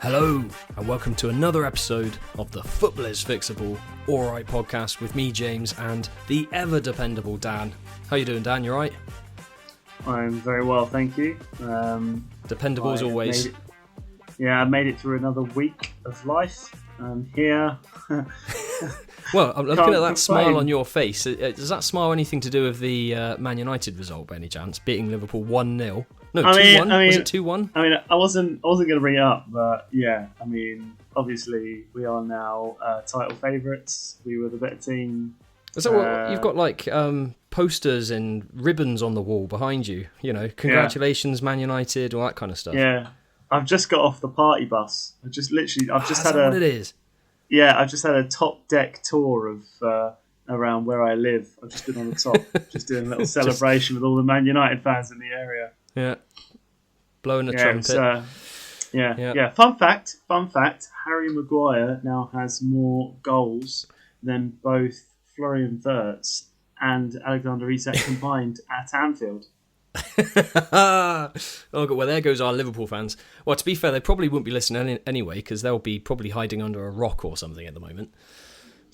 Hello, and welcome to another episode of the Football is Fixable Alright podcast with me, James, and the ever-dependable Dan. How you doing, Dan? You alright? I'm very well, thank you. Dependable as always. I made it through another week of life. I'm here. Well, I'm looking at that smile on your face. Does that smile anything to do with the Man United result by any chance? Beating Liverpool 1-0? No, 2-1? Was it 2-1? I wasn't going to bring it up, but yeah, obviously we are now title favourites. We were the better team. Is that what you've got, like posters and ribbons on the wall behind you? You know, congratulations, Man United, all that kind of stuff. Yeah, I've just got off the party bus. I've just had what it is? Yeah, I've just had a top deck tour of around where I live. I've just been on the top, just doing a little celebration with all the Man United fans in the area. Yeah, blowing the trumpet. Fun fact. Harry Maguire now has more goals than both Florian Wirtz and Alexander Isak combined at Anfield. Oh, well, there goes our Liverpool fans. Well, to be fair, they probably wouldn't be listening anyway because they'll be probably hiding under a rock or something at the moment.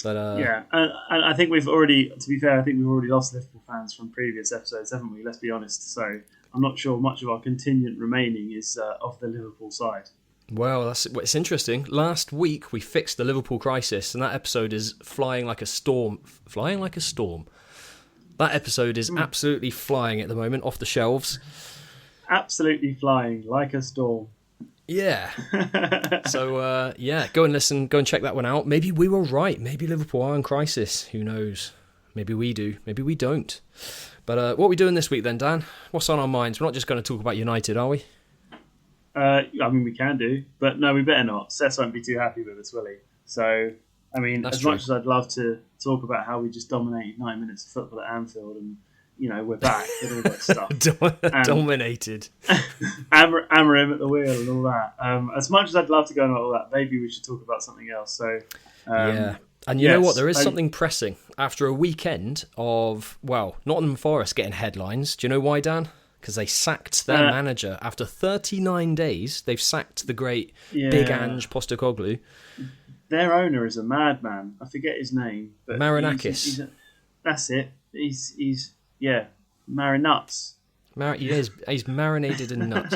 But and I think we've already lost Liverpool fans from previous episodes, haven't we? Let's be honest. So I'm not sure much of our contingent remaining is of the Liverpool side. Well, it's interesting. Last week we fixed the Liverpool crisis, and that episode is flying like a storm. Flying like a storm. That episode is absolutely flying at the moment, off the shelves. Absolutely flying like a storm. Yeah. So, go and listen, go and check that one out. Maybe we were right. Maybe Liverpool are in crisis. Who knows? Maybe we do. Maybe we don't. But what are we doing this week then, Dan? What's on our minds? We're not just going to talk about United, are we? We can do. But no, we better not. Seth won't be too happy with us, will he? So, That's true. much as I'd love to talk about how we just dominated 9 minutes of football at Anfield and, we're back and all that stuff. Dominated. Amorim at the wheel and all that. As much as I'd love to go on all that, maybe we should talk about something else. So, yeah. And you know what? There is something pressing. After a weekend of, Nottingham Forest getting headlines. Do you know why, Dan? Because they sacked their manager. After 39 days, they've sacked the great Big Ange Postecoglou. Their owner is a madman. I forget his name. But Marinakis. That's it. He's Marinuts. He's marinated in nuts.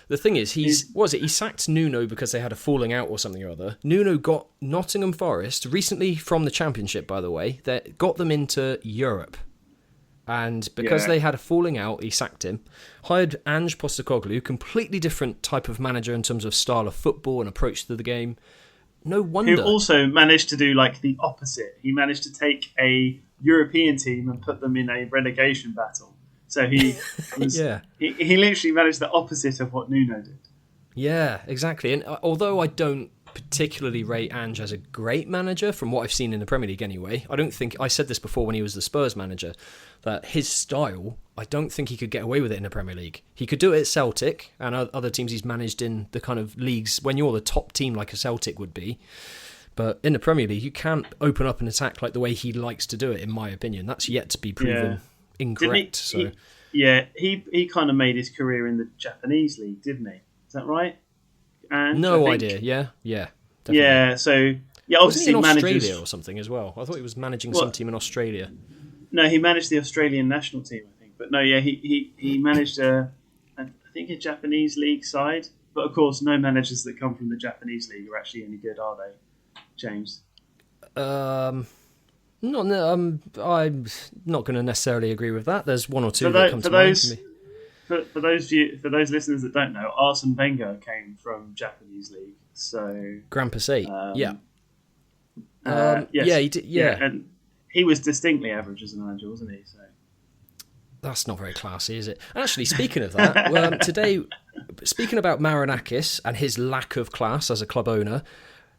The thing is, he sacked Nuno because they had a falling out or something or other. Nuno got Nottingham Forest, recently from the Championship, by the way, that got them into Europe. And because they had a falling out, he sacked him. Hired Ange Postecoglou, completely different type of manager in terms of style of football and approach to the game. No wonder. Who also managed to do the opposite. He managed to take a European team and put them in a relegation battle. So he he literally managed the opposite of what Nuno did. Yeah, exactly. And although I don't particularly rate Ange as a great manager from what I've seen in the Premier League anyway, I said this before when he was the Spurs manager, that his style, I don't think he could get away with it in the Premier League. He could do it at Celtic and other teams he's managed in the kind of leagues when you're the top team like a Celtic would be. But in the Premier League, you can't open up an attack like the way he likes to do it, in my opinion. That's yet to be proven incorrect. He kind of made his career in the Japanese league, didn't he? Is that right? And no idea. Yeah, definitely. Yeah. So obviously he in Australia or something as well. I thought he was managing some team in Australia. No, he managed the Australian national team, I think. But no, he managed a Japanese league side. But of course, no managers that come from the Japanese league are actually any good, are they, James? I'm not going to necessarily agree with that. There's one or two that come to mind for me. For those listeners that don't know, Arsene Wenger came from Japanese league. So Grand Passate, yes. he did. Yeah, and he was distinctly average as a manager, wasn't he? So that's not very classy, is it? And actually, speaking of that, today, speaking about Marinakis and his lack of class as a club owner,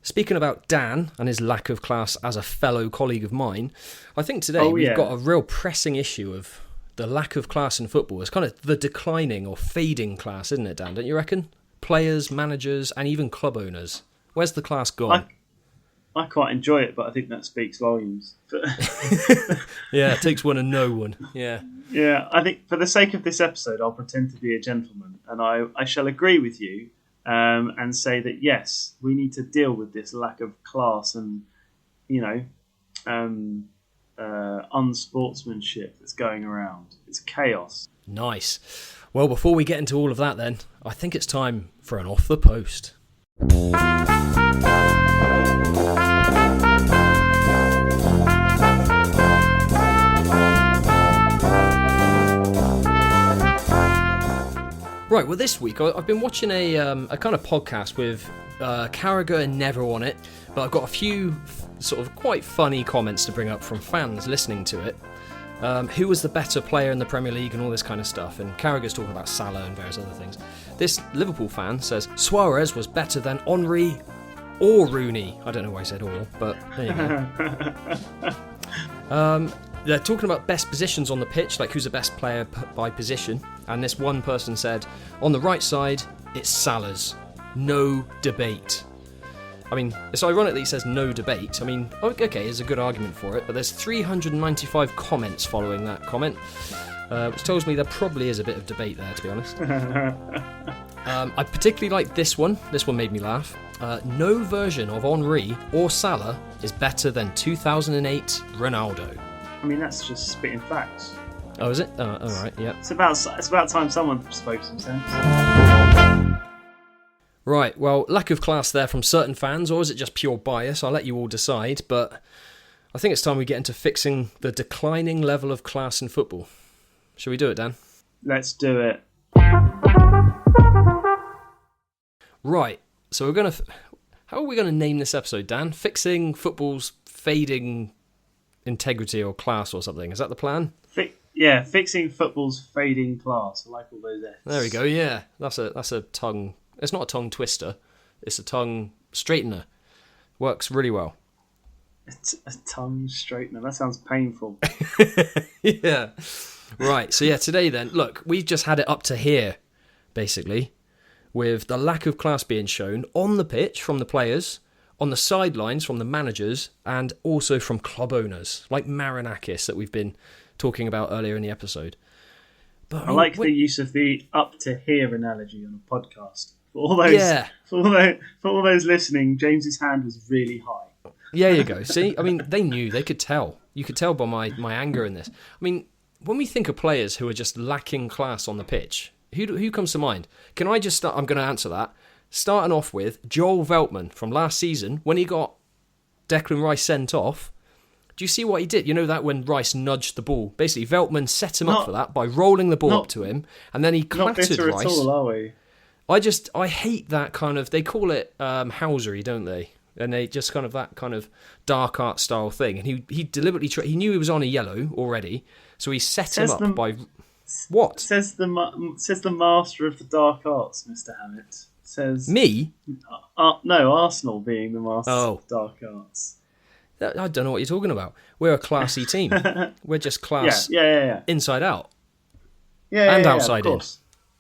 speaking about Dan and his lack of class as a fellow colleague of mine, I think today we've got a real pressing issue of the lack of class in football. It's kind of the declining or fading class, isn't it, Dan? Don't you reckon? Players, managers, and even club owners. Where's the class gone? I quite enjoy it, but I think that speaks volumes. Yeah, it takes one and no one. Yeah. Yeah, I think for the sake of this episode, I'll pretend to be a gentleman, and I shall agree with you and say that yes, we need to deal with this lack of class and unsportsmanship that's going around. It's chaos. Nice. Well, before we get into all of that then, I think it's time for an Off the Post. Right, well this week I've been watching a kind of podcast with Carragher and Never on it, but I've got a few sort of quite funny comments to bring up from fans listening to it. Who was the better player in the Premier League and all this kind of stuff, and Carragher's talking about Salah and various other things. This Liverpool fan says Suarez was better than Henry or Rooney. I don't know why I said or, but there you go. They're talking about best positions on the pitch, like who's the best player by position, and this one person said, on the right side, it's Salah's. No debate. I mean, it's ironic that he says no debate. I mean, okay, there's a good argument for it, but there's 395 comments following that comment, which tells me there probably is a bit of debate there, to be honest. I particularly like this one. This one made me laugh. No version of Henry or Salah is better than 2008 Ronaldo. I mean, that's just spitting facts. Oh, is it? Oh, all right, yeah. It's about time someone spoke some sense. Right, well, lack of class there from certain fans, or is it just pure bias? I'll let you all decide, but I think it's time we get into fixing the declining level of class in football. Shall we do it, Dan? Let's do it. Right, so we're going to... How are we going to name this episode, Dan? Fixing football's fading integrity or class or something. Is that the plan? Fixing football's fading class. I like all those F's. There we go, yeah. That's a tongue... It's not a tongue twister. It's a tongue straightener. Works really well. It's a tongue straightener. That sounds painful. Yeah. Right, so yeah, today then, look, we've just had it up to here, basically, with the lack of class being shown on the pitch from the players, on the sidelines from the managers, and also from club owners, like Marinakis that we've been talking about earlier in the episode. But I like the use of the up to here analogy on a podcast. For all those listening, James's hand was really high. Yeah, you go. See, I mean, they knew, they could tell. You could tell by my anger in this. I mean, when we think of players who are just lacking class on the pitch, who comes to mind? Can I just start? I'm going to answer that. Starting off with Joel Veltman from last season, when he got Declan Rice sent off. Do you see what he did? You know that when Rice nudged the ball? Basically, Veltman set him up for that by rolling the ball up to him, and then he clattered Rice. Not bitter at all, are we? I hate that kind of... They call it housery, don't they? And they just kind of that kind of dark art style thing. And he deliberately... he knew he was on a yellow already, so he set him up by... What? Says the master of the dark arts, Mr. Hammett. Says... Me? No, Arsenal being the master of the dark arts. I don't know what you're talking about. We're a classy team. We're just class inside out. And outside in.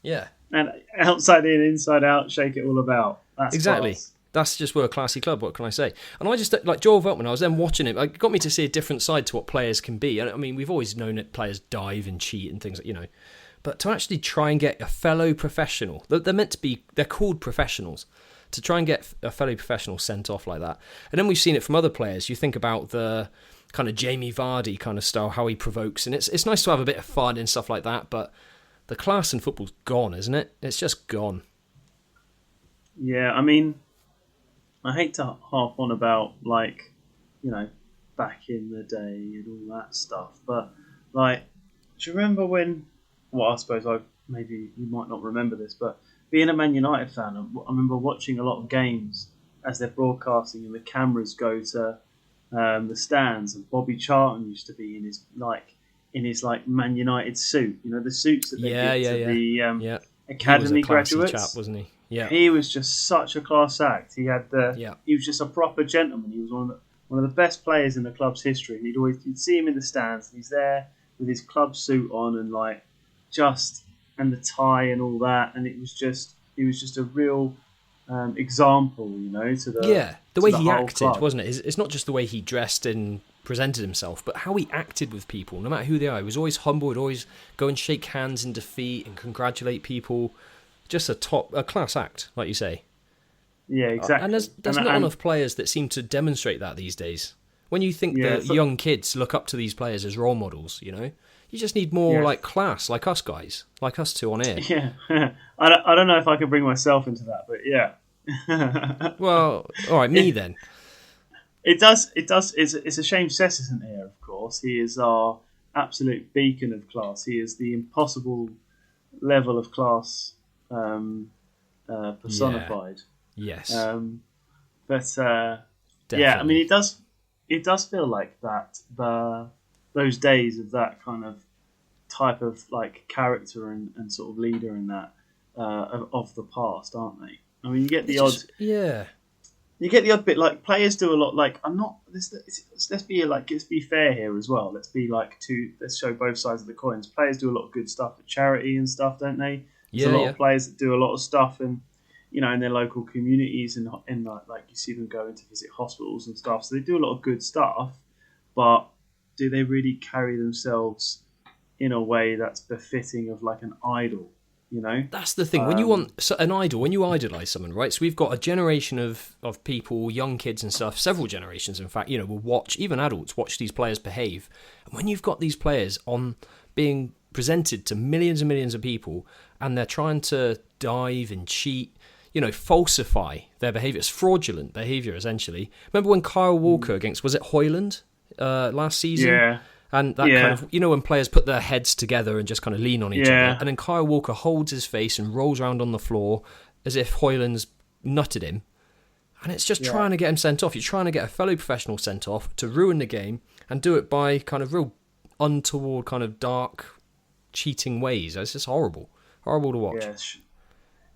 Yeah. And outside in, inside out, shake it all about. That's exactly. Class. That's just we're a classy club, what can I say? And I just, like Joel Veltman, I was then watching him, it got me to see a different side to what players can be. And I mean, we've always known that players dive and cheat and things like, but to actually try and get a fellow professional, they're called professionals, to try and get a fellow professional sent off like that. And then we've seen it from other players. You think about the kind of Jamie Vardy kind of style, how he provokes, and it's nice to have a bit of fun and stuff like that, but the class in football's gone, isn't it? It's just gone. Yeah, I mean, I hate to harp on about, like, back in the day and all that stuff, but, like, do you remember when, well, I suppose maybe you might not remember this, but being a Man United fan, I remember watching a lot of games as they're broadcasting and the cameras go to the stands, and Bobby Charlton used to be in his Man United suit, the suits that they give to the academy graduates. Chap, wasn't he? Yeah, he was just such a class act. He had he was just a proper gentleman. He was one of the best players in the club's history, and you'd see him in the stands, and he's there with his club suit on and and the tie and all that, and he was just a real example, to the way he acted, club. Wasn't it? It's not just the way he dressed and presented himself, but how he acted with people, no matter who they are. He was always humble, would always go and shake hands in defeat and congratulate people. just a class act, like you say. Yeah, exactly. And there's not enough players that seem to demonstrate that these days. When you think that young kids look up to these players as role models, you just need more like class, like us guys, like us two on here. Yeah, I don't know if I can bring myself into that, but yeah. Well, all right, me then. It does. It's a shame Sess isn't here, of course. He is our absolute beacon of class. He is the impossible level of class personified. Yes. But yeah, I mean, it does feel like that those days of that kind of type of like character and sort of leader in that of the past, aren't they? I mean, you get the odd. You get the odd bit, like players do a lot. Like let's be fair here as well. Let's show both sides of the coins. Players do a lot of good stuff at charity and stuff, don't they? There's a lot of players that do a lot of stuff in their local communities and like you see them going to visit hospitals and stuff. So they do a lot of good stuff, but do they really carry themselves in a way that's befitting of like an idol? That's the thing. When you want an idol, when you idolise someone, right? So we've got a generation of people, young kids and stuff, several generations, in fact, will watch, even adults watch these players behave. And when you've got these players on being presented to millions and millions of people and they're trying to dive and cheat, falsify their behaviour, it's fraudulent behaviour, essentially. Remember when Kyle Walker against, was it Hoyland last season? Yeah. And that kind of, when players put their heads together and just kind of lean on each other. And then Kyle Walker holds his face and rolls around on the floor as if Hoyland's nutted him. And it's just trying to get him sent off. You're trying to get a fellow professional sent off to ruin the game and do it by kind of real untoward, kind of dark, cheating ways. It's just horrible. Horrible to watch. Yes.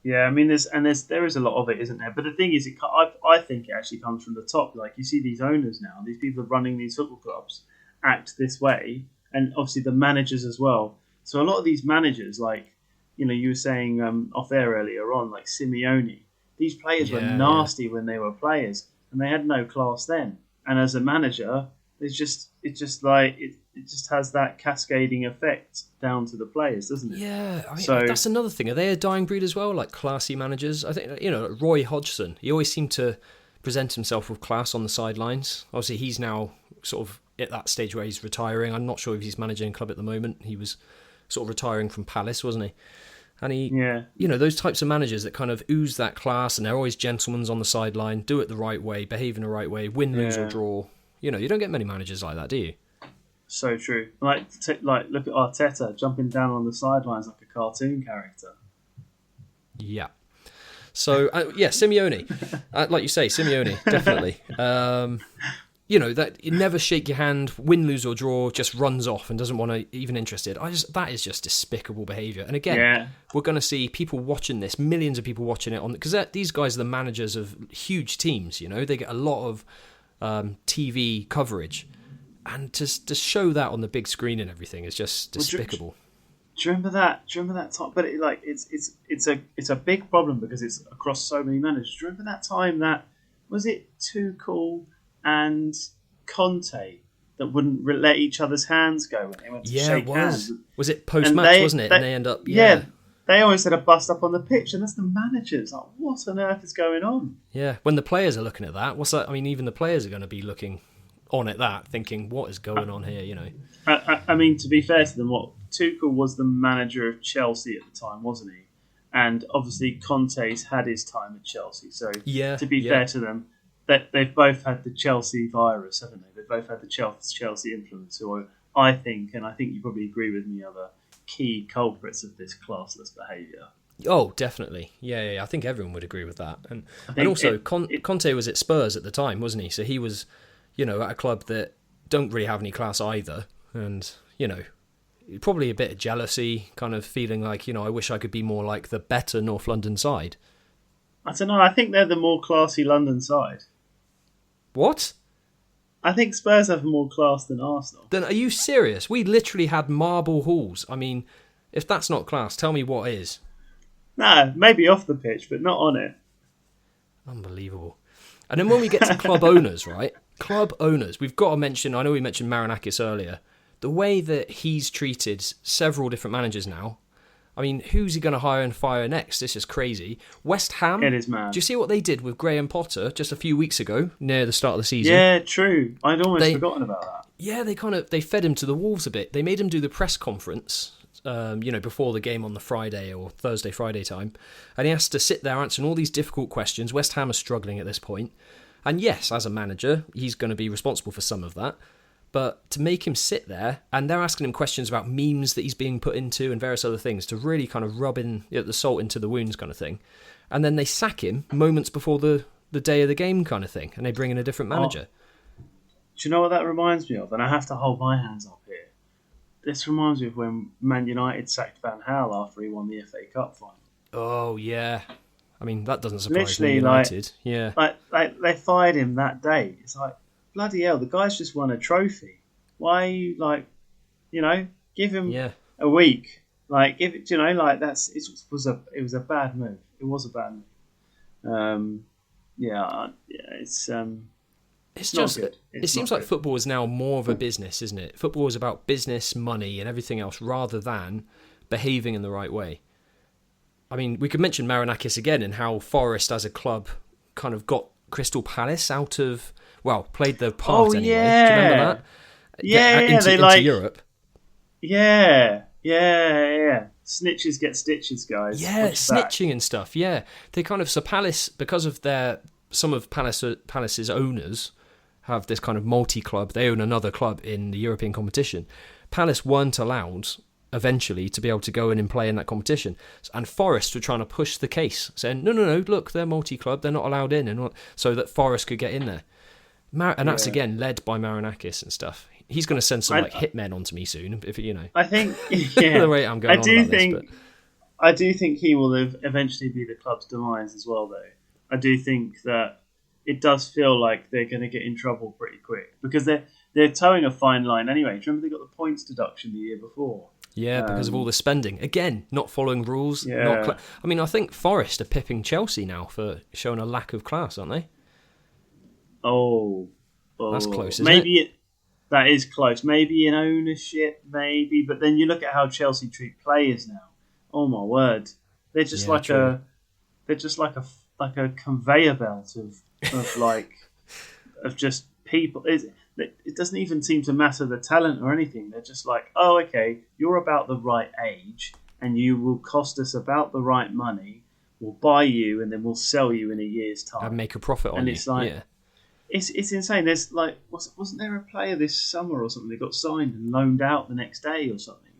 Yeah, I mean, there is a lot of it, isn't there? But the thing is, I think it actually comes from the top. Like, you see these owners now, these people running these football clubs, act this way, and obviously the managers as well. So a lot of these managers, like you were saying off air earlier on, like Simeone, these players were nasty when they were players, and they had no class then. And as a manager, it just has that cascading effect down to the players, doesn't it? Yeah, I mean, that's another thing. Are they a dying breed as well, like classy managers? I think Roy Hodgson. He always seemed to present himself with class on the sidelines. Obviously, he's now sort of at that stage where he's retiring. I'm not sure if he's managing a club at the moment. He was sort of retiring from Palace, wasn't he? And he, those types of managers that kind of ooze that class, and they're always gentlemen on the sideline, do it the right way, behave in the right way, win, lose or draw. You don't get many managers like that, do you? So true. Like look at Arteta jumping down on the sidelines like a cartoon character. Yeah. So Simeone, like you say, Simeone definitely. That you never shake your hand, win, lose or draw, just runs off and doesn't want to even interested. That is just despicable behaviour. And again, we're going to see people watching this, millions of people watching it because these guys are the managers of huge teams. They get a lot of TV coverage, and to show that on the big screen and everything is just despicable. Do you remember that? Time? But it's a big problem because it's across so many managers. Do you remember that time that was it Tuchel and Conte that wouldn't let each other's hands go when they went to shake hands? Was it post-match, wasn't it? And they end up... They always had a bust up on the pitch, and that's the managers. Like, what on earth is going on? Yeah, when the players are looking at that, what's that? I mean, even the players are going to be looking on at that, thinking, what is going on here, I mean, to be fair to them, Tuchel was the manager of Chelsea at the time, wasn't he? And obviously Conte's had his time at Chelsea. So to be fair to them, that they've both had the Chelsea virus, haven't they? They've both had the Chelsea influence, who I think you probably agree with me, are the key culprits of this classless behaviour. Oh, definitely. Yeah. I think everyone would agree with that. And also, Conte was at Spurs at the time, wasn't he? So he was, at a club that don't really have any class either. And, probably a bit of jealousy, kind of feeling like, I wish I could be more like the better North London side. I don't know. I think they're the more classy London side. What? I think Spurs have more class than Arsenal. Then are you serious? We literally had marble halls. I mean, if that's not class, tell me what is. No, maybe off the pitch, but not on it. Unbelievable. And then when we get to club owners, right? Club owners, we've got to mention, I know we mentioned Marinakis earlier, the way that he's treated several different managers now. I mean, who's he going to hire and fire next? This is crazy. West Ham. It is mad. Do you see what they did with Graham Potter just a few weeks ago, near the start of the season? Yeah, true. I'd almost forgotten about that. Yeah, they fed him to the wolves a bit. They made him do the press conference, before the game on the Friday or Thursday, Friday time, and he has to sit there answering all these difficult questions. West Ham are struggling at this point, and yes, as a manager, he's going to be responsible for some of that. But to make him sit there, and they're asking him questions about memes that he's being put into and various other things to really kind of rub in the salt into the wounds kind of thing. And then they sack him moments before the day of the game kind of thing, and they bring in a different manager. Do you know what that reminds me of? And I have to hold my hands up here. This reminds me of when Man United sacked Van Gaal after he won the FA Cup final. Oh, yeah. I mean, that doesn't surprise me. Literally, United, yeah. Like they fired him that day. It's like, bloody hell, the guy's just won a trophy. Why are you give him a week? Like, give it, it was a bad move. It was a bad move. It's just, not good. it seems like football is now more of a business, isn't it? Football is about business, money, and everything else rather than behaving in the right way. I mean, we could mention Marinakis again and how Forest as a club kind of got Crystal Palace out of, played their part anyway. Yeah. Do you remember that? Into Europe. Yeah. Snitches get stitches, guys. Yeah, snitching and stuff. Yeah, they kind of Palace, because of some of Palace's owners have this kind of multi-club. They own another club in the European competition. Palace weren't allowed eventually to be able to go in and play in that competition, and Forest were trying to push the case, saying no, look, they're multi-club, they're not allowed in, and so that Forest could get in there. And that's again led by Marinakis and stuff. He's going to send some hitmen onto me soon, if you know. I think the rate I'm going. I do think he will eventually be the club's demise as well, though. I do think that it does feel like they're going to get in trouble pretty quick because they're towing a fine line anyway. Do you remember they got the points deduction the year before? Yeah, because of all the spending. Again, not following rules. Yeah. I think Forest are pipping Chelsea now for showing a lack of class, aren't they? Oh. That's close, isn't it? That is close. Maybe in ownership, maybe. But then you look at how Chelsea treat players now. Oh my word, they're just like a conveyor belt of just people. It doesn't even seem to matter the talent or anything. They're just like, oh, okay, you're about the right age, and you will cost us about the right money. We'll buy you, and then we'll sell you in a year's time and make a profit on you. And it's like. Yeah. It's insane. There's wasn't there a player this summer or something that got signed and loaned out the next day or something?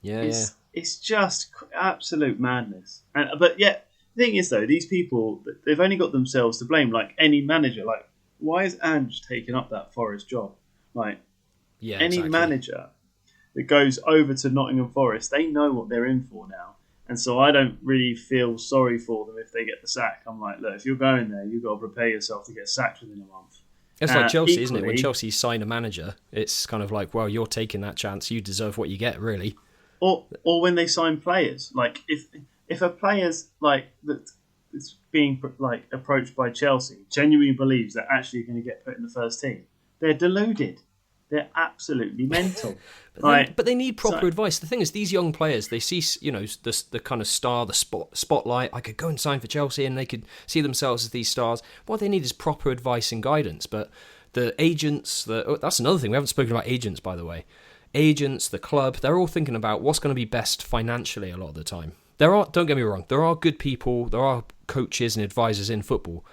It's just absolute madness. But the thing is though, these people, they've only got themselves to blame. Like any manager, like why is Ange taking up that Forest job? Any manager that goes over to Nottingham Forest, they know what they're in for now. And so I don't really feel sorry for them if they get the sack. I'm like, look, if you're going there, you've got to prepare yourself to get sacked within a month. It's like Chelsea, isn't it? When Chelsea sign a manager, it's kind of like, well, you're taking that chance. You deserve what you get, really. Or when they sign players. Like, if a player's that's being approached by Chelsea genuinely believes they're actually going to get put in the first team, they're deluded. They're absolutely mental. But they need proper advice. The thing is, these young players, they see, the kind of star, the spotlight. I could go and sign for Chelsea, and they could see themselves as these stars. What they need is proper advice and guidance. But the agents, that's another thing. We haven't spoken about agents, by the way. Agents, the club, they're all thinking about what's going to be best financially a lot of the time. Don't get me wrong, there are good people, there are coaches and advisors in football.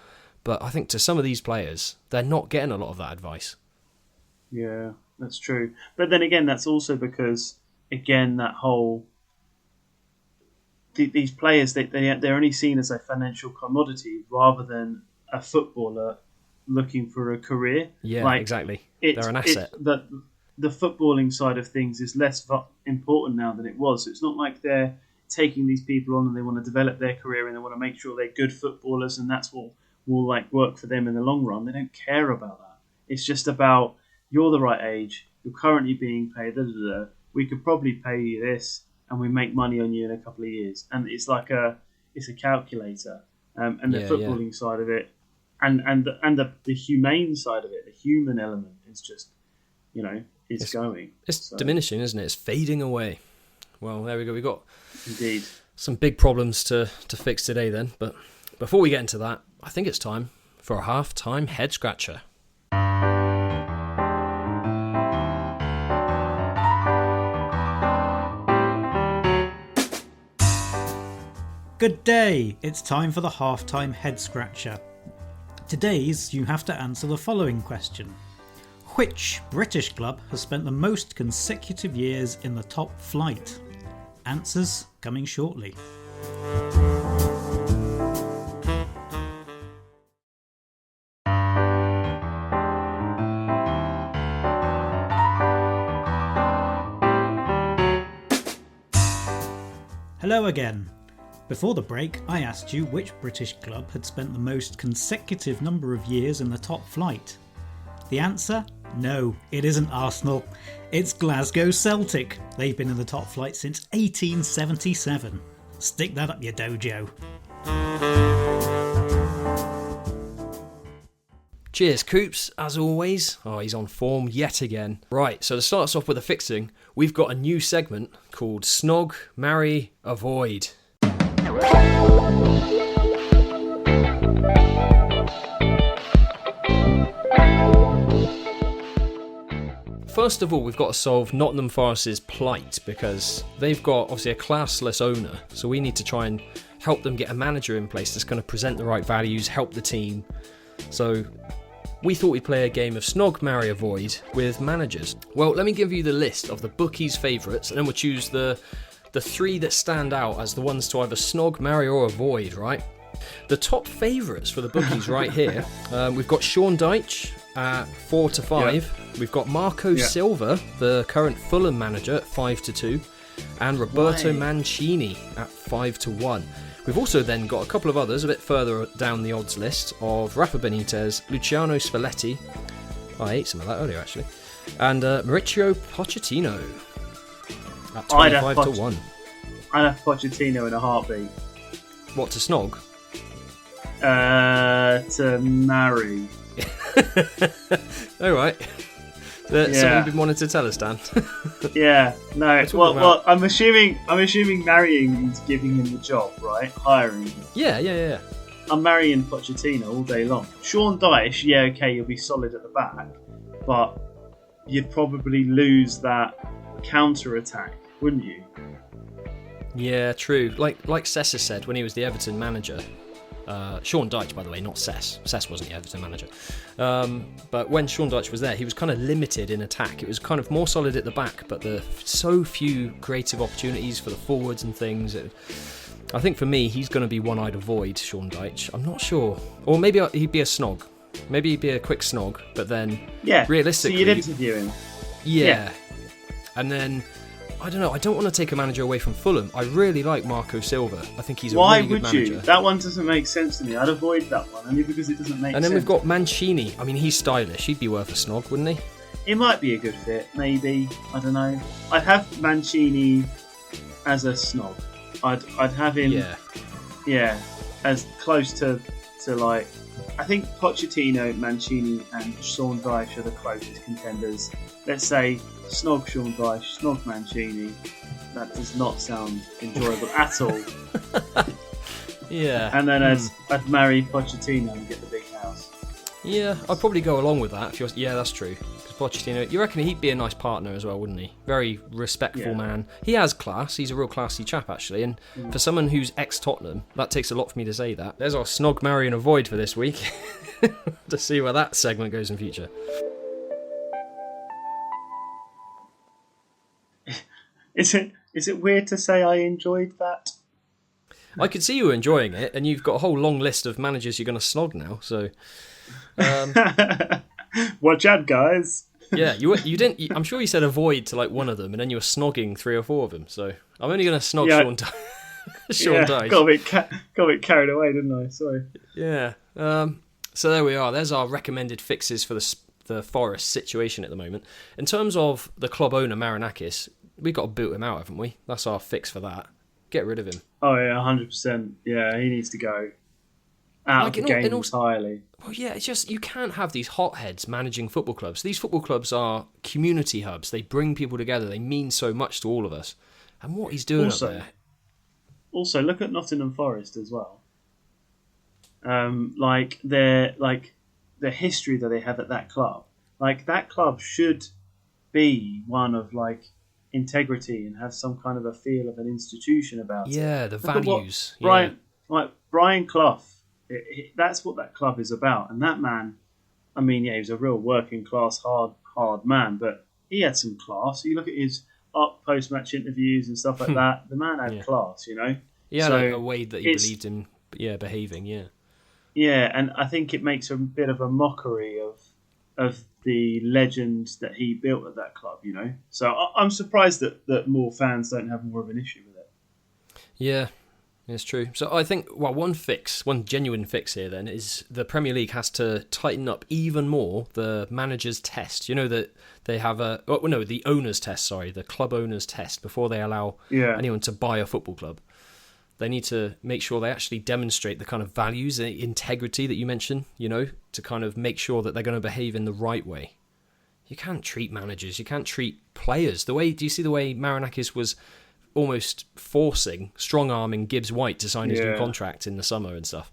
But I think to some of these players, they're not getting a lot of that advice. Yeah, that's true. But then again, that's also because, again, that whole... These players, they're only seen as a financial commodity rather than a footballer looking for a career. Yeah, exactly. They're an asset. The footballing side of things is less important now than it was. So it's not like they're taking these people on and they want to develop their career and they want to make sure they're good footballers and that's what will work for them in the long run. They don't care about that. It's just about... You're the right age. You're currently being paid. We could probably pay you this, and we make money on you in a couple of years. And it's a calculator. And the footballing side of it, and the humane side of it, the human element is just, it's going. It's diminishing, isn't it? It's fading away. Well, there we go. We've got Indeed. some big problems to fix today then. But before we get into that, I think it's time for a half-time head scratcher. Good day, it's time for the half-time head scratcher. Today's you have to answer the following question. Which British club has spent the most consecutive years in the top flight? Answers coming shortly. Hello again. Before the break, I asked you which British club had spent the most consecutive number of years in the top flight. The answer? No, it isn't Arsenal. It's Glasgow Celtic. They've been in the top flight since 1877. Stick that up your dojo. Cheers, Coops, as always. Oh, he's on form yet again. Right, so to start us off with a fixing, we've got a new segment called Snog, Marry, Avoid. First of all, we've got to solve Nottingham Forest's plight because they've got obviously a classless owner, so we need to try and help them get a manager in place that's going to present the right values, help the team. So we thought we'd play a game of Snog, Marry, Avoid with managers. Well, let me give you the list of the bookies' favourites, and then we'll choose the three that stand out as the ones to either snog, marry or avoid, right? The top favourites for the bookies right here, we've got Sean Dyche at 4-5. Yeah. We've got Marco Silva, the current Fulham manager, at 5-2. And Roberto Mancini at 5-1. We've also then got a couple of others a bit further down the odds list of Rafa Benitez, Luciano Spalletti. I ate some of that earlier actually. And Mauricio Pochettino. At 25-1. I'd have Pochettino in a heartbeat. What, to snog? To marry. Alright. Something you've been wanting to tell us, Dan. Yeah, no. Well, I'm assuming marrying means giving him the job, right? Hiring him. Yeah. I'm marrying Pochettino all day long. Sean Dyche, okay, you'll be solid at the back, but you'd probably lose that counter-attack, wouldn't you? Yeah, true. Like Cessa said when he was the Everton manager. Sean Dyche, by the way, not Cess. Cess wasn't the Everton manager. But when Sean Dyche was there, he was kind of limited in attack. It was kind of more solid at the back, but so few creative opportunities for the forwards and things. I think for me, he's going to be one I'd avoid, Sean Dyche. I'm not sure. Or maybe he'd be a snog. Maybe he'd be a quick snog, but then realistically... So you'd interview him. Yeah. And then... I don't know. I don't want to take a manager away from Fulham. I really like Marco Silva. I think he's a really good manager. Why would you? That one doesn't make sense to me. I'd avoid that one, only because it doesn't make sense. And then we've got Mancini. I mean, he's stylish. He'd be worth a snog, wouldn't he? It might be a good fit, maybe. I don't know. I'd have Mancini as a snog. I'd have him. Yeah, as close to like. I think Pochettino, Mancini, and Sean Dyche are the closest contenders. Let's say snog Sean Dyche, snog Mancini. That does not sound enjoyable at all. Yeah. And then I'd marry Pochettino and get the big house. Yeah, I'd probably go along with that. Yeah, that's true. Because Pochettino, you reckon he'd be a nice partner as well, wouldn't he? Very respectful man. He has class. He's a real classy chap, actually. And for someone who's ex-Tottenham, that takes a lot for me to say that. There's our snog, marry and avoid for this week. To see where that segment goes in future. Is it weird to say I enjoyed that? I could see you enjoying it, and you've got a whole long list of managers you're going to snog now. So, watch out, guys! Yeah, you didn't. I'm sure you said avoid to like one of them, and then you were snogging 3 or 4 of them. So I'm only going to snog Sean Dyche. Got a bit carried away, didn't I? Sorry. Yeah. So there we are. There's our recommended fixes for the Forest situation at the moment. In terms of the club owner Marinakis, we've got to boot him out, haven't we? That's our fix for that. Get rid of him. Oh yeah, 100%. Yeah, he needs to go out of the game entirely. Well, yeah, it's just you can't have these hotheads managing football clubs. These football clubs are community hubs. They bring people together. They mean so much to all of us. And what he's doing up there. Also, look at Nottingham Forest as well. The history that they have at that club. Like, that club should be one of integrity and have some kind of a feel of an institution about it. Yeah, the values. Brian Clough, that's what that club is about. And that man, I mean, yeah, he was a real working class, hard man, but he had some class. You look at his post-match interviews and stuff like that. The man had class, you know. Yeah, like a way that he believed in, behaving. Yeah, and I think it makes a bit of a mockery of the legend that he built at that club, you know. So I'm surprised that more fans don't have more of an issue with it. Yeah, it's true. So I think, one genuine fix here then is the Premier League has to tighten up even more the manager's test. You know that they have the owner's test, the club owner's test before they allow anyone to buy a football club. They need to make sure they actually demonstrate the kind of values, the integrity that you mentioned, you know, to kind of make sure that they're going to behave in the right way. You can't treat managers, you can't treat players. Do you see the way Marinakis was almost forcing, strong-arming Gibbs White to sign his new contract in the summer and stuff?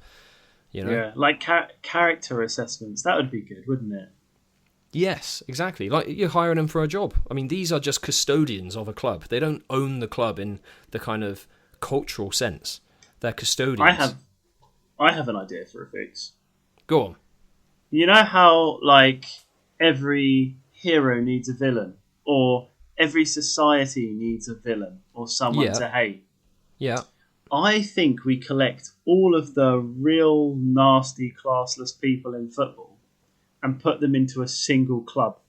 You know? Yeah, like character assessments, that would be good, wouldn't it? Yes, exactly. Like, you're hiring them for a job. I mean, these are just custodians of a club. They don't own the club in the kind of cultural sense. They're custodians. I have an idea for a fix. Go on. You know how every hero needs a villain, or every society needs a villain or someone to hate? Yeah. I think we collect all of the real nasty, classless people in football and put them into a single club,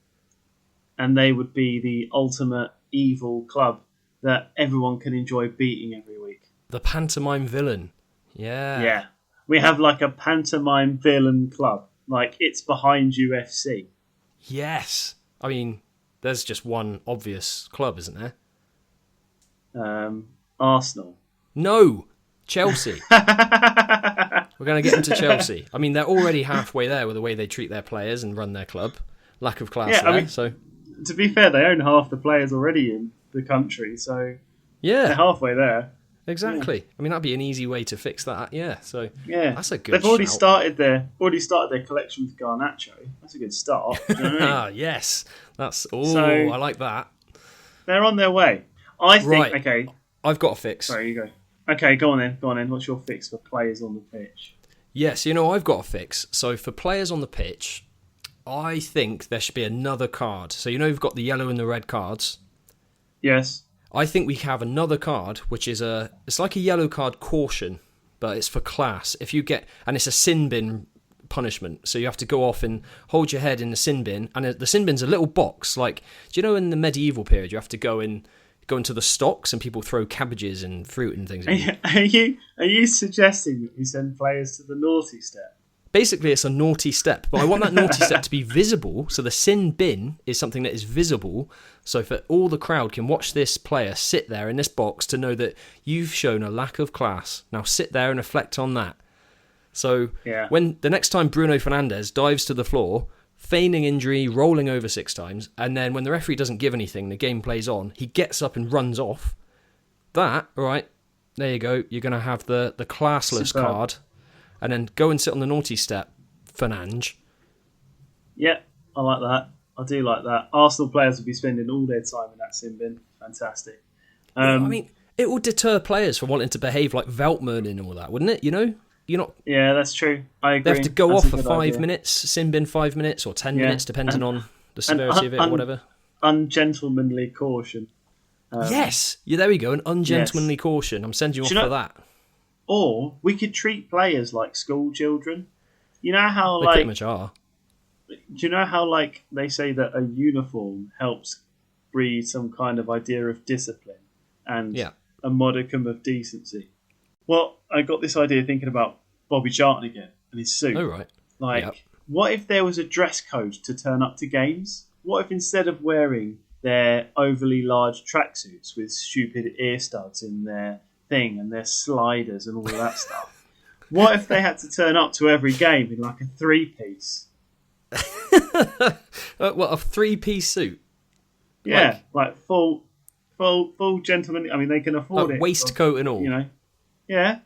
and they would be the ultimate evil club that everyone can enjoy beating every week. The pantomime villain. Yeah. Yeah. We have a pantomime villain club. It's behind UFC. Yes. I mean, there's just one obvious club, isn't there? Arsenal. No. Chelsea. We're going to get into Chelsea. I mean, they're already halfway there with the way they treat their players and run their club. Lack of class there. I mean, so, to be fair, they own half the players already in the country, so they're halfway there. Exactly. I mean, that'd be an easy way to fix that. Yeah. So that's a good. They've already started their collection with Garnacho. That's a good start. Do you know what I mean? Yes. I like that. They're on their way. I think. Right. Okay. I've got a fix. Sorry, you go. Okay, go on then. What's your fix for players on the pitch? Yes, I've got a fix. So for players on the pitch, I think there should be another card. So you've got the yellow and the red cards. Yes. I think we have another card, which is it's like a yellow card caution, but it's for class. And it's a sin bin punishment. So you have to go off and hold your head in the sin bin. And the sin bin's a little box. Do you know in the medieval period, you have to go into the stocks and people throw cabbages and fruit and things. Are you suggesting that we send players to the naughty step? Basically, it's a naughty step, but I want that naughty step to be visible. So the sin bin is something that is visible. So for all the crowd can watch this player sit there in this box to know that you've shown a lack of class. Now sit there and reflect on that. So when the next time Bruno Fernandes dives to the floor, feigning injury, rolling over 6 times, and then when the referee doesn't give anything, the game plays on, he gets up and runs off. That, right, there you go. You're going to have the classless card. And then go and sit on the naughty step, Fernandes. Yeah, I like that. I do like that. Arsenal players will be spending all their time in that sin bin. Fantastic. I mean, it would deter players from wanting to behave like Veltman and all that, wouldn't it? You're not. Yeah, that's true. I agree. They have to go off for 5 minutes, sin bin 5 minutes, or 10 minutes, depending on the severity of it or whatever. Ungentlemanly caution. Yes, there we go. An ungentlemanly caution. I'm sending you off for that. Or we could treat players like school children. You know how they pretty much are. Do you know how they say that a uniform helps breed some kind of idea of discipline and a modicum of decency? Well, I got this idea thinking about Bobby Charlton again and his suit. Oh right. What if there was a dress code to turn up to games? What if instead of wearing their overly large tracksuits with stupid ear studs in their thing and their sliders and all of that stuff, what if they had to turn up to every game in a 3-piece? What, a 3-piece suit? Yeah, full full gentleman. I mean, they can afford Like it. waistcoat and all. You know, yeah.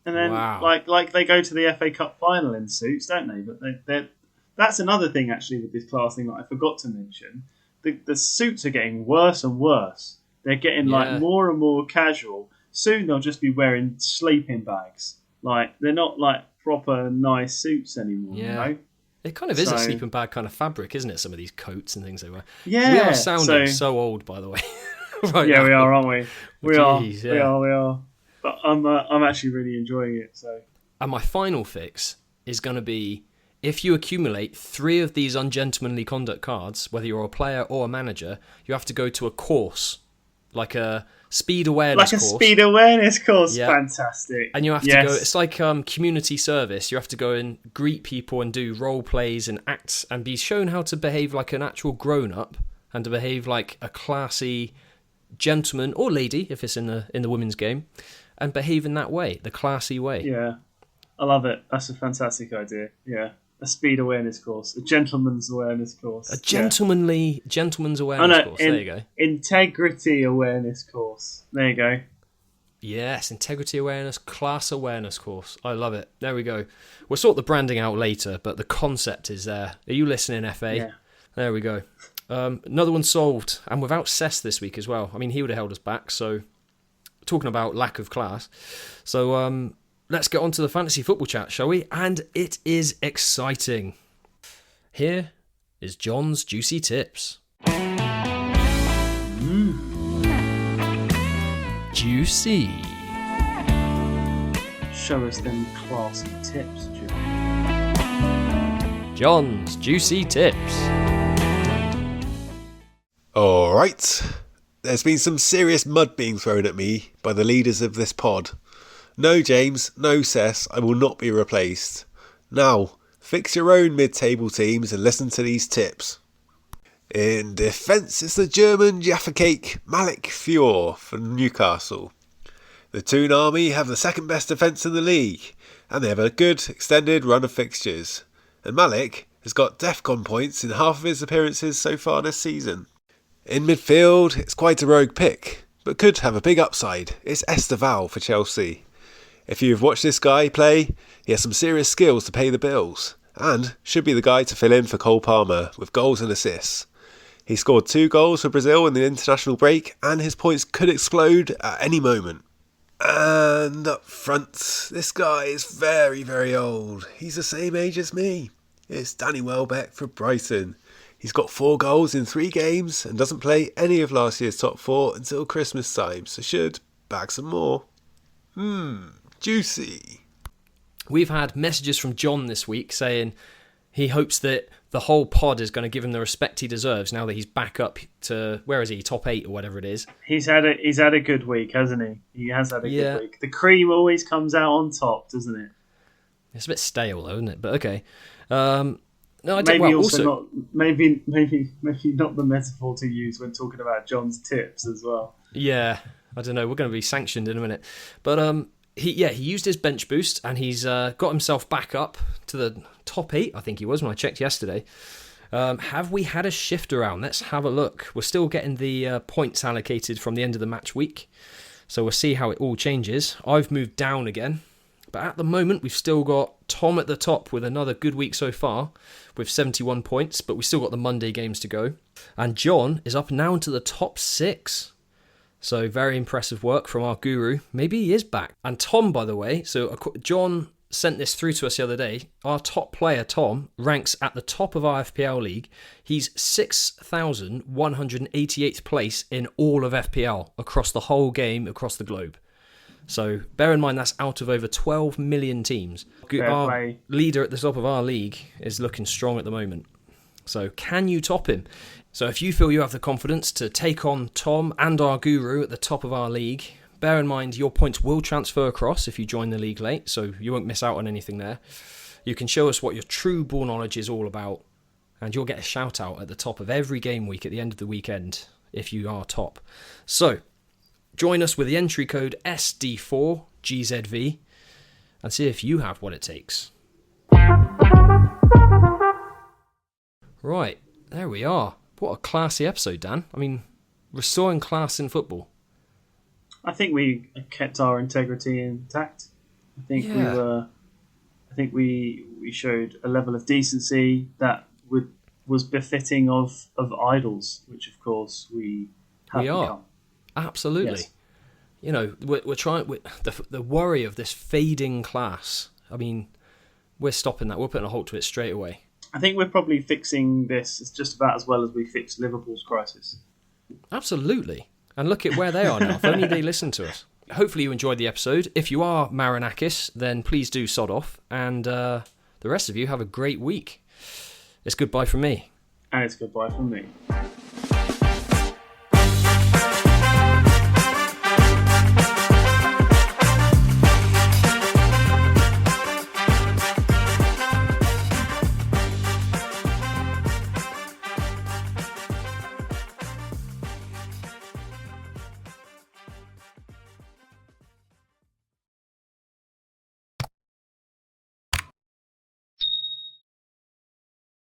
And then Wow. like they go to the FA Cup final in suits, don't they? But they that's another thing actually with this class thing that I forgot to mention. The suits are getting worse and worse. They're getting like more and more casual. Soon they'll just be wearing sleeping bags. Like they're not like proper nice suits anymore. Yeah. You know? It kind of is a sleeping bag kind of fabric, isn't it? Some of these coats and things they wear. Yeah. We are sounding so old, by the way. Right now. we are, aren't we? We Jeez, are. We are. But I'm actually really enjoying it. So. And my final fix is going to be, if you accumulate 3 of these ungentlemanly conduct cards, whether you're a player or a manager, you have to go to a course, like a speed awareness course. Like a speed awareness course. Yeah. Fantastic. And you have to go, it's like community service. You have to go and greet people and do role plays and act and be shown how to behave like an actual grown-up and to behave like a classy gentleman or lady, if it's in the women's game, and behave in that way, the classy way. Yeah. I love it. That's a fantastic idea. Yeah. A speed awareness course. A gentleman's awareness course. A gentleman's awareness course. There you go. Integrity awareness course. There you go. Yes, integrity awareness, class awareness course. I love it. There we go. We'll sort the branding out later, but the concept is there. Are you listening, FA? Yeah. There we go. Another one solved, and without Cess this week as well. I mean, he would have held us back, so talking about lack of class. So let's get on to the fantasy football chat, shall we? And it is exciting. Here is John's Juicy Tips. Juicy. Show us them classy tips, Jim. John's Juicy Tips. Alright, there's been some serious mud being thrown at me by the leaders of this pod. No James, no Cess, I will not be replaced. Now, fix your own mid-table teams and listen to these tips. In defence is the German Jaffa Cake Malik Fior for Newcastle. The Toon Army have the second best defence in the league, and they have a good extended run of fixtures. And Malik has got DEFCON points in half of his appearances so far this season. In midfield, it's quite a rogue pick, but could have a big upside. It's Esteval for Chelsea. If you've watched this guy play, he has some serious skills to pay the bills, and should be the guy to fill in for Cole Palmer with goals and assists. He scored 2 goals for Brazil in the international break, and his points could explode at any moment. And up front, this guy is very, very old. He's the same age as me. It's Danny Welbeck for Brighton. He's got 4 goals in 3 games and doesn't play any of last year's top 4 until Christmas time, so should bag some more. Juicy. We've had messages from John this week saying he hopes that the whole pod is going to give him the respect he deserves now that he's back up to, where is he, top 8 or whatever it is. He's had a good week, hasn't he? He has had a good week. The cream always comes out on top, doesn't it? It's a bit stale though, isn't it? But okay. No, I maybe well, also not. Maybe not the metaphor to use when talking about John's tips as well. Yeah, I don't know. We're going to be sanctioned in a minute, but he used his bench boost and he's got himself back up to the top 8. I think he was when I checked yesterday. Have we had a shift around? Let's have a look. We're still getting the points allocated from the end of the match week, so we'll see how it all changes. I've moved down again. But at the moment, we've still got Tom at the top with another good week so far with 71 points, but we've still got the Monday games to go. And John is up now into the top 6. So very impressive work from our guru. Maybe he is back. And Tom, by the way, so John sent this through to us the other day. Our top player, Tom, ranks at the top of our FPL league. He's 6,188th place in all of FPL across the whole game, across the globe. So bear in mind that's out of over 12 million teams. Our leader at the top of our league is looking strong at the moment. So can you top him? So if you feel you have the confidence to take on Tom and our guru at the top of our league, bear in mind your points will transfer across if you join the league late, so you won't miss out on anything there. You can show us what your true ball knowledge is all about, and you'll get a shout out at the top of every game week at the end of the weekend if you are top. So join us with the entry code SD4GZV and see if you have what it takes. Right, there we are. What a classy episode, Dan. I mean, restoring class in football. I think we kept our integrity intact. I think we showed a level of decency that was befitting of idols, which of course we have become. Absolutely. Yes. You know, we're trying. The worry of this fading class. I mean, we're stopping that. We're putting a halt to it straight away. I think we're probably fixing this just about as well as we fixed Liverpool's crisis. Absolutely. And look at where they are now. If only they listened to us. Hopefully you enjoyed the episode. If you are Marinakis, then please do sod off. And the rest of you have a great week. It's goodbye from me. And it's goodbye from me.